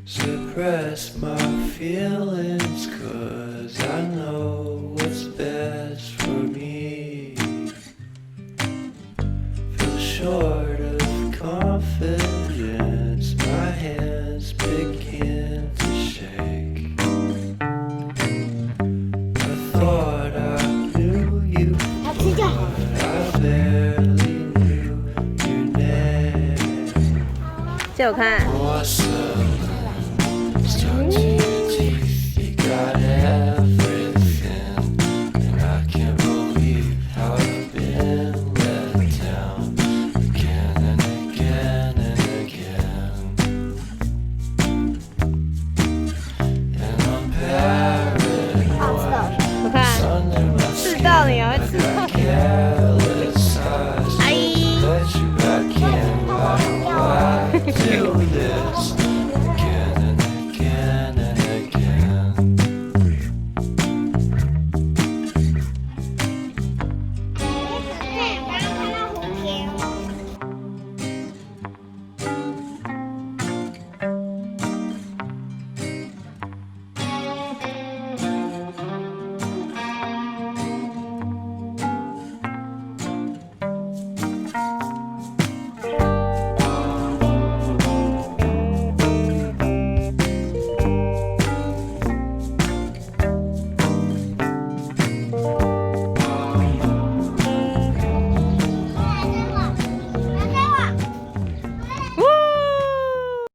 Suppress my feelings, 'cause I know what's best for me. Feel short of confidence, my hands begin to shake. I thought I knew you, but I barely knew your name. 借我看。 Stuck to your teeth, you got everything, and I can't believe how I've been let down again and again and again. And I'm paranoid, it's under my skin, I got careless eyes, let you back in, why do this?